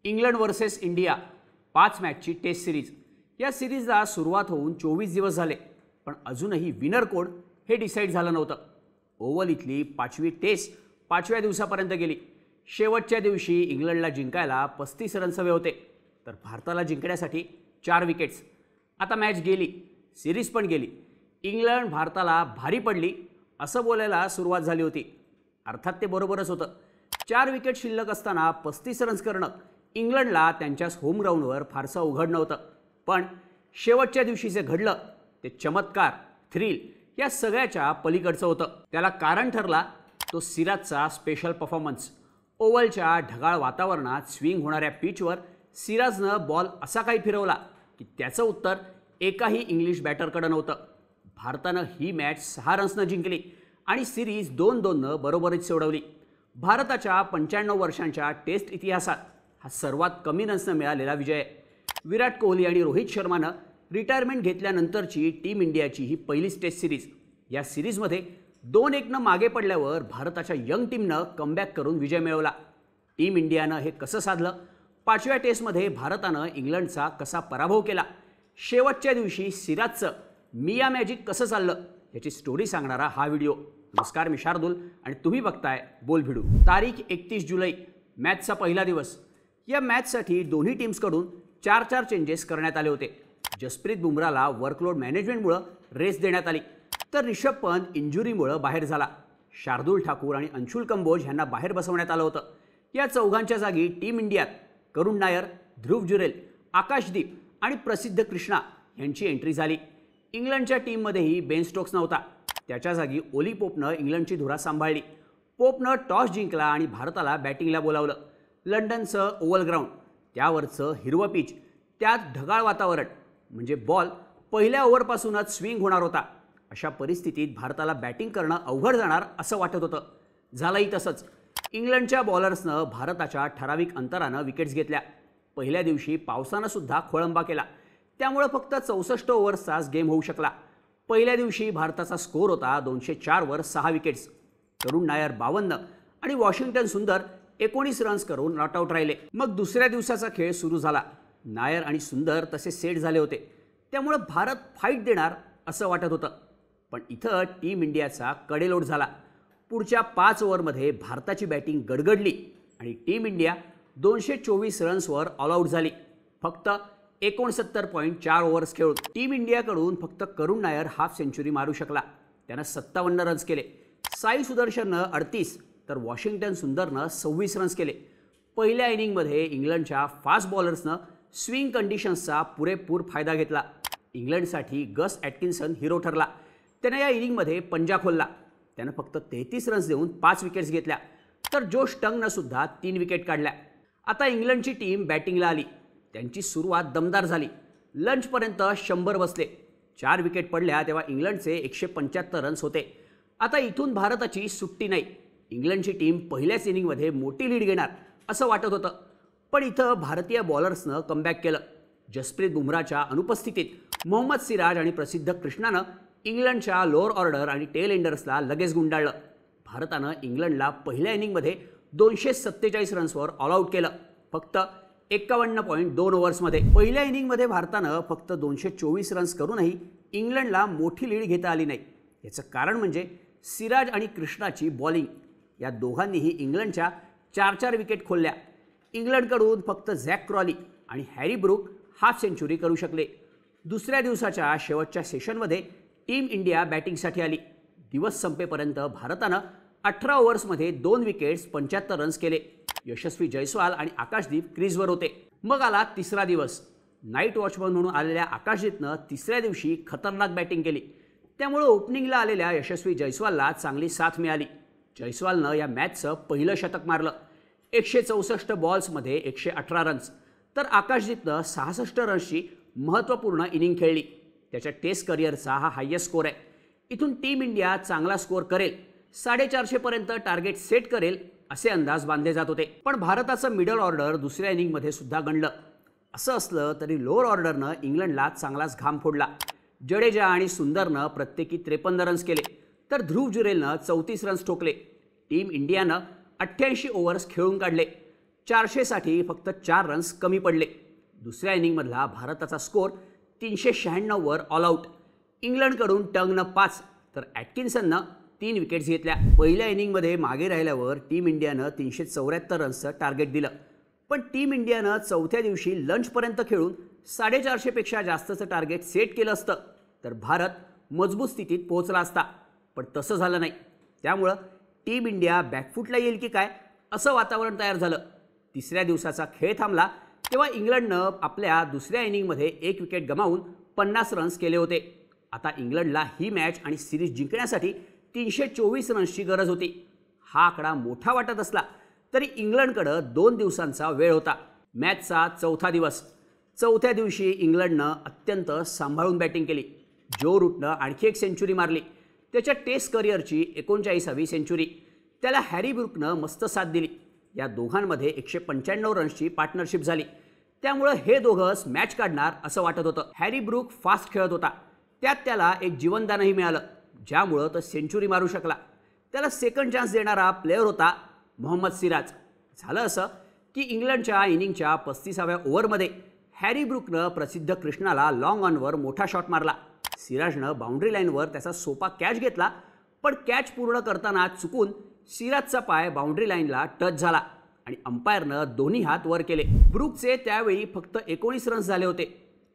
England versus India 5 मॅचची test series. या सिरीजला सुरुवात होऊन 24 दिवस झाले, पण अजूनही विनर कोण हे डिसाईड झालं नव्हतं। ओव्हल इथली 5वी टेस्ट 5व्या दिवसापर्यंत गेली। शेवटच्या दिवशी इंग्लंडला जिंकायला 35 रन्स हवे होते, तर भारताला जिंकण्यासाठी 4 विकेट्स। आता मॅच गेली, सिरीज पण गेली। इंग्लंड भारताला भारी पडली असं बोलायला सुरुवात झाली होती। अर्थात ते बरोबरच होतं। 4 विकेट शिल्लक असताना 35 रन्स करणं इंग्लंडला त्यांच्याच होम ग्राउंडवर फारसं अवघड नव्हतं, पण शेवटच्या दिवशी जे घडलं ते चमत्कार, थ्रिल या सगळ्याच्या पलीकडचं होतं। त्याला कारण ठरला तो सिराजचा स्पेशल परफॉर्मन्स। ओव्हलच्या ढगाळ वातावरणात स्विंग होणाऱ्या पिचवर सिराजनं बॉल असा काही फिरवला की त्याचं उत्तर एकाही इंग्लिश बॅटरकडे नव्हतं। भारतानं ही मॅच 6 रन्सनं जिंकली आणि सिरीज 2-2 बरोबरीत सोडवली। भारताच्या 95 वर्षांच्या टेस्ट इतिहासात हा सर्वात कमी रन्सनं मिळालेला विजय आहे। विराट कोहली आणि रोहित शर्मानं रिटायरमेंट घेतल्यानंतरची टीम इंडियाची ही पहिलीच टेस्ट सिरीज। या सिरीजमध्ये 2-1 मागे पडल्यावर भारताच्या यंग टीमनं कमबॅक करून विजय मिळवला। टीम इंडियानं हे कसं साधलं, 5व्या टेस्टमध्ये भारतानं इंग्लंडचा कसा पराभव केला, शेवटच्या दिवशी सिराजचं मिया मॅजिक कसं चाललं याची स्टोरी सांगणारा हा व्हिडिओ। नमस्कार, मी शार्दुल आणि तुम्ही बघताय बोल भिडू। तारीख 31 जुलै, मॅचचा पहिला दिवस। या मॅचसाठी दोन्ही टीम्सकडून 4 चेंजेस करण्यात आले होते। जसप्रीत बुमराला वर्कलोड मॅनेजमेंटमुळे रेस्ट देण्यात आली, तर रिषभ पंत इंजुरीमुळे बाहेर झाला। शार्दुल ठाकूर आणि अंशुल कंबोज यांना बाहेर बसवण्यात आलं होतं। या चौघांच्या जागी टीम इंडियात करुण नायर, ध्रुव जुरेल, आकाशदीप आणि प्रसिद्ध कृष्णा यांची एंट्री झाली। इंग्लंडच्या टीममध्येही बेन स्टोक्स नव्हता, त्याच्या जागी ओली पोपनं इंग्लंडची धुरा सांभाळली। पोपनं टॉस जिंकला आणि भारताला बॅटिंगला बोलावलं। लंडनचं ओव्हल ग्राउंड, त्यावरचं हिरवं पिच, त्यात ढगाळ वातावरण, म्हणजे बॉल पहिल्या ओव्हरपासूनच स्विंग होणार होता। अशा परिस्थितीत भारताला बॅटिंग करणं अवघड जाणार असं वाटत होतं। झालंही तसंच। इंग्लंडच्या बॉलर्सनं भारताच्या ठराविक अंतरानं विकेट्स घेतल्या। पहिल्या दिवशी पावसानं सुद्धा खोळंबा केला, त्यामुळे फक्त 64 ओव्हर्सचाच गेम होऊ शकला। पहिल्या दिवशी भारताचा स्कोर होता 204 वर 6 विकेट्स। करुण नायर 52 आणि वॉशिंग्टन सुंदर 19 रन्स करून नॉट आउट राहिले। मग दुसऱ्या दिवसाचा खेळ सुरू झाला। नायर आणि सुंदर तसे सेट झाले होते, त्यामुळे भारत फाईट देणार असं वाटत होतं। पण इथं टीम इंडियाचा कडेलोट झाला। पुढच्या 5 ओव्हरमध्ये भारताची बॅटिंग गडगडली आणि टीम इंडिया 224 रन्सवर ऑल आऊट झाली। फक्त 69.4 ओव्हर्स खेळून टीम इंडियाकडून फक्त करुण नायर हाफ सेंचुरी मारू शकला। त्यानं 57 रन्स केले। साई सुदर्शननं 38 तर वॉशिंग्टन सुंदरनं 26 रन्स केले। पहिल्या इनिंगमध्ये इंग्लंडच्या फास्ट बॉलर्सनं स्विंग कंडिशन्सचा पुरेपूर फायदा घेतला। इंग्लंडसाठी गस ॲटकिन्सन हिरो ठरला। त्यानं या इनिंगमध्ये पंजा खोलला। त्यानं फक्त 33 रन्स देऊन 5 विकेट्स घेतल्या, तर जोश टंगनं सुद्धा 3 विकेट काढल्या। आता इंग्लंडची टीम बॅटिंगला आली। त्यांची सुरुवात दमदार झाली। लंचपर्यंत 100 बसले। 4 विकेट पडल्या तेव्हा इंग्लंडचे 175 रन्स होते। आता इथून भारताची सुट्टी नाही। इंग्लंडची टीम पहिल्याच इनिंगमध्ये मोठी लीड घेणार असं वाटत होतं, पण इथं भारतीय बॉलर्सनं कमबॅक केलं। जसप्रीत बुमराच्या अनुपस्थितीत मोहम्मद सिराज आणि प्रसिद्ध कृष्णानं इंग्लंडच्या लोअर ऑर्डर आणि टेल एंडर्सला लगेच गुंडाळलं। भारतानं इंग्लंडला पहिल्या इनिंगमध्ये 247 रन्सवर ऑल आऊट केलं, फक्त 51.2 ओव्हर्समध्ये। पहिल्या इनिंगमध्ये भारतानं फक्त 224 रन्स करूनही इंग्लंडला मोठी लीड घेता आली नाही। याचं कारण म्हणजे सिराज आणि कृष्णाची बॉलिंग। या दोघांनीही इंग्लंडच्या 4 विकेट खोलल्या। इंग्लंडकडून फक्त झॅक क्रॉली आणि हॅरी ब्रूक हाफ सेंचुरी करू शकले। दुसऱ्या दिवसाच्या शेवटच्या सेशनमध्ये टीम इंडिया बॅटिंगसाठी आली। दिवस संपेपर्यंत भारतानं 18 ओव्हर्समध्ये 2 विकेट्स 75 रन्स केले। यशस्वी जयस्वाल आणि आकाशदीप क्रीजवर होते। मग आला तिसरा दिवस। नाईट वॉचमन म्हणून आलेल्या आकाशदीपनं तिसऱ्या दिवशी खतरनाक बॅटिंग केली, त्यामुळे ओपनिंगला आलेल्या यशस्वी जयस्वालला चांगली साथ मिळाली। जयस्वालनं या मॅचचं पहिलं शतक मारलं। 164 बॉल्समध्ये 118 रन्स, तर आकाशदीपनं 66 रन्सची महत्त्वपूर्ण इनिंग खेळली। त्याच्या टेस्ट करिअरचा हा हायेस्ट स्कोर आहे। इथून टीम इंडिया चांगला स्कोर करेल, 450 पर्यंत टार्गेट सेट करेल असे अंदाज बांधले जात होते। पण भारताचं मिडल ऑर्डर दुसऱ्या इनिंगमध्ये सुद्धा गणलं। असं असलं तरी लोअर ऑर्डरनं इंग्लंडला चांगलाच घाम फोडला। जडेजा आणि सुंदरनं प्रत्येकी 53 रन्स केले, तर ध्रुव जुरेलनं 34 रन्स ठोकले। टीम इंडियानं 88 ओव्हर्स खेळून काढले। 400साठी फक्त 4 रन्स कमी पडले. दुसऱ्या इनिंगमधला भारताचा स्कोर 396 वर ऑल आऊट. इंग्लंडकडून टंगनं 5 तर ॲटकिन्सननं 3 विकेट्स घेतल्या. पहिल्या इनिंगमध्ये मागे राहिल्यावर टीम इंडियानं 374 रन्सचं टार्गेट दिलं. पण टीम इंडियानं चौथ्या दिवशी लंचपर्यंत खेळून 450 पेक्षा जास्तचं टार्गेट सेट केलं असतं तर भारत मजबूत स्थितीत पोहोचला असता. पण तसं झालं नाही. त्यामुळं टीम इंडिया बॅकफुटला येईल की काय असं वातावरण तयार झालं. तिसऱ्या दिवसाचा खेळ थांबला तेव्हा इंग्लंडनं आपल्या दुसऱ्या इनिंगमध्ये 1 विकेट गमावून 50 रन्स केले होते. आता इंग्लंडला ही मॅच आणि सिरीज जिंकण्यासाठी 324 रन्सची गरज होती. हा आकडा मोठा वाटत असला तरी इंग्लंडकडं 2 दिवसांचा वेळ होता. मॅचचा चौथा दिवस. चौथ्या दिवशी इंग्लंडनं अत्यंत सांभाळून बॅटिंग केली. जो रूटनं आणखी एक सेंचुरी मारली. त्याच्या टेस्ट करिअरची 39वी सेंचुरी. त्याला हॅरी ब्रूकनं मस्त साथ दिली. या दोघांमध्ये 195 रन्सची पार्टनरशिप झाली. त्यामुळं हे दोघंच मॅच काढणार असं वाटत होतं. हॅरी ब्रूक फास्ट खेळत होता. त्यात त्याला एक जीवनदानही मिळालं ज्यामुळं तो सेंचुरी मारू शकला. त्याला सेकंड चान्स देणारा प्लेअर होता मोहम्मद सिराज. झालं असं की इंग्लंडच्या इनिंगच्या 35व्या ओव्हरमध्ये हॅरी ब्रूकनं प्रसिद्ध कृष्णाला लॉंग ऑनवर मोठा शॉट मारला. सिराजनं बाउंड्री लाईनवर त्याचा सोपा कॅच घेतला पण कॅच पूर्ण करताना चुकून सिराजचा पाय बाउंड्री लाईनला टच झाला आणि अंपायरनं दोन्ही हात वर केले. ब्रूकचे त्यावेळी फक्त 19 रन्स झाले होते.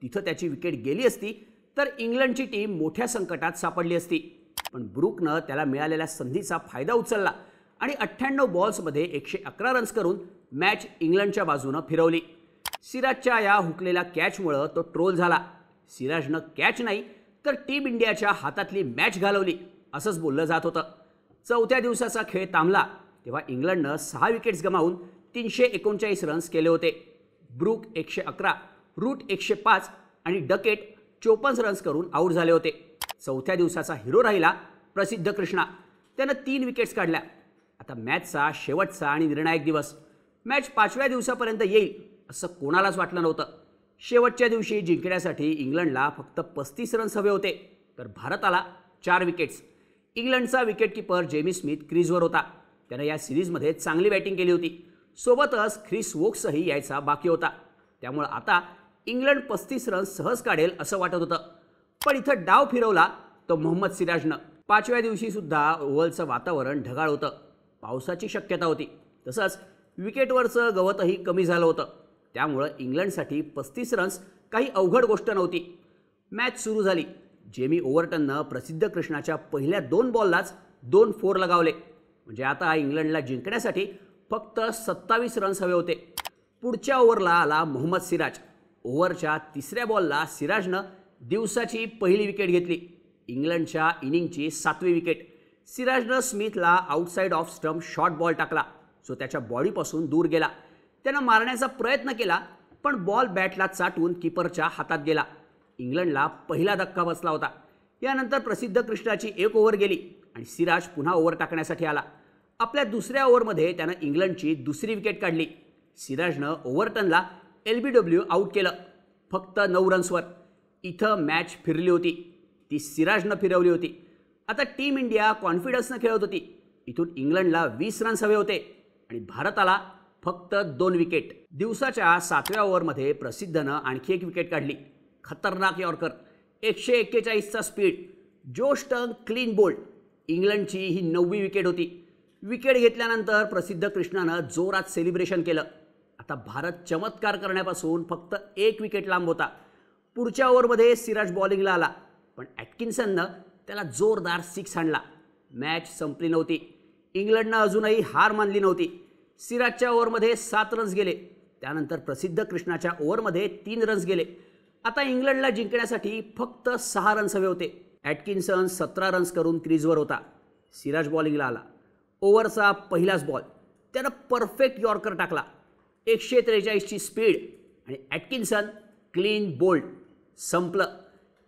तिथं त्याची विकेट गेली असती तर इंग्लंडची टीम मोठ्या संकटात सापडली असती. पण ब्रूकनं त्याला मिळालेल्या संधीचा फायदा उचलला आणि 98 बॉल्समध्ये 111 रन्स करून मॅच इंग्लंडच्या बाजूनं फिरवली. सिराजच्या या हुकलेल्या कॅचमुळं तो ट्रोल झाला. सिराजनं कॅच नाही तर टीम इंडियाच्या हातातली मॅच घालवली असंच बोललं जात होतं. चौथ्या दिवसाचा खेळ थांबला तेव्हा इंग्लंडनं 6 विकेट्स गमावून 339 रन्स केले होते. ब्रूक 111, रूट 105 आणि डकेट 54 रन्स करून आऊट झाले होते. चौथ्या दिवसाचा हिरो राहिला प्रसिद्ध कृष्णा. त्यानं 3 विकेट्स काढल्या. आता मॅचचा शेवटचा आणि निर्णायक दिवस. मॅच 5व्या दिवसापर्यंत येईल असं कोणालाच वाटलं नव्हतं. शेवटच्या दिवशी जिंकण्यासाठी इंग्लंडला फक्त 35 रन्स हवे होते तर भारताला 4 विकेट्स. इंग्लंडचा विकेटकीपर जेमी स्मिथ क्रीजवर होता. त्यानं या सिरीजमध्ये चांगली बॅटिंग केली होती. सोबतच ख्रिस वोक्सही यायचा बाकी होता. त्यामुळे आता इंग्लंड 35 रन्स सहज काढेल असं वाटत होतं. पण इथं डाव फिरवला तो मोहम्मद सिराजनं. 5व्या दिवशी सुद्धा ओव्हलचं वातावरण ढगाळ होतं. पावसाची शक्यता होती. तसंच विकेटवरचं गवतही कमी झालं होतं. त्यामुळं इंग्लंडसाठी 35 रन्स काही अवघड गोष्ट नव्हती. मॅच सुरू झाली. जेमी ओव्हरटननं प्रसिद्ध कृष्णाच्या पहिल्या 2 बॉललाच 2 4 लगावले. म्हणजे आता इंग्लंडला जिंकण्यासाठी फक्त 27 रन्स हवे होते. पुढच्या ओव्हरला आला मोहम्मद सिराज. ओव्हरच्या 3ऱ्या बॉलला सिराजनं दिवसाची पहिली विकेट घेतली. इंग्लंडच्या इनिंगची 7वी विकेट. सिराजनं स्मिथला outside off stump short ball टाकला जो त्याच्या बॉडीपासून दूर गेला. त्यानं मारण्याचा प्रयत्न केला पण बॉल बॅटला चाटून कीपरच्या हातात गेला. इंग्लंडला पहिला धक्का बसला होता. यानंतर प्रसिद्ध कृष्णाची 1 ओव्हर गेली आणि सिराज पुन्हा ओव्हर टाकण्यासाठी आला. आपल्या दुसऱ्या ओव्हरमध्ये त्यानं इंग्लंडची 2री विकेट काढली. सिराजनं ओव्हरटनला LBW आऊट केलं फक्त 9 रन्सवर. इथं मॅच फिरली होती. ती सिराजनं फिरवली होती. आता टीम इंडिया कॉन्फिडन्सनं खेळत होती. इथून इंग्लंडला 20 रन्स हवे होते आणि भारताला फक्त 2 विकेट. दिवसाच्या 7व्या ओव्हरमध्ये प्रसिद्धनं आणखी 1 विकेट काढली. खतरनाक यॉर्कर, 141चा स्पीड, जोश टंग क्लीन बोल्ड. इंग्लंडची ही 9वी विकेट होती. विकेट घेतल्यानंतर प्रसिद्ध कृष्णानं जोरात सेलिब्रेशन केलं. आता भारत चमत्कार करण्यापासून फक्त 1 विकेट लांब होता. पुढच्या ओव्हरमध्ये सिराज बॉलिंगला आला पण ॲटकिन्सननं त्याला जोरदार 6 हाणला. मॅच संपली नव्हती. इंग्लंडनं अजूनही हार मानली नव्हती. सिराजच्या ओव्हरमध्ये 7 रन्स गेले. त्यानंतर प्रसिद्ध कृष्णाच्या ओव्हरमध्ये 3 रन्स गेले. आता इंग्लंडला जिंकण्यासाठी फक्त 6 रन्स हवे होते. ॲटकिन्सन 17 रन्स करून क्रीजवर होता. सिराज बॉलिंगला आला. ओव्हरचा पहिलाच बॉल त्यानं परफेक्ट यॉर्कर टाकला. 143ची स्पीड आणि ॲटकिन्सन क्लीन बोल्ड. संपलं.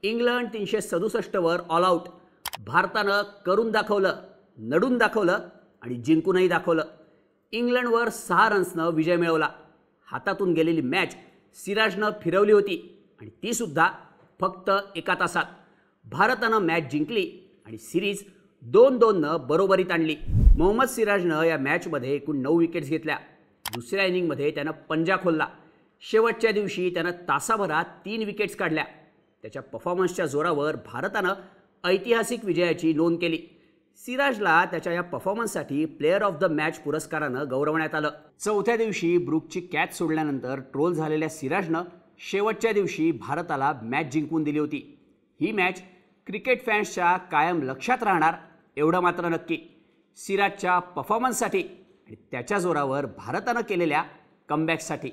इंग्लंड 367वर ऑल आऊट. भारतानं करून दाखवलं, नडून दाखवलं आणि जिंकूनही दाखवलं. इंग्लंडवर 6 रन्सनं विजय मिळवला. हातातून गेलेली मॅच सिराजनं फिरवली होती आणि तीसुद्धा फक्त 1 तासात. भारतानं मॅच जिंकली आणि सिरीज 2-2नं बरोबरीत आणली. मोहम्मद सिराजनं या मॅचमध्ये एकूण 9 विकेट्स घेतल्या. दुसऱ्या इनिंगमध्ये त्यानं पंजा खोलला. शेवटच्या दिवशी त्यानं तासाभरात 3 विकेट्स काढल्या. त्याच्या परफॉर्मन्सच्या जोरावर भारतानं ऐतिहासिक विजयाची नोंद केली. सिराजला त्याच्या या परफॉर्मन्ससाठी प्लेअर ऑफ द मॅच पुरस्कारानं गौरवण्यात आलं. चौथ्या दिवशी ब्रुकची कॅच सोडल्यानंतर ट्रोल झालेल्या सिराजनं शेवटच्या दिवशी भारताला मॅच जिंकवून दिली होती. ही मॅच क्रिकेट फॅन्सच्या कायम लक्षात राहणार एवढं मात्र नक्की. सिराजच्या परफॉर्मन्ससाठी आणि त्याच्या जोरावर भारतानं केलेल्या कमबॅकसाठी.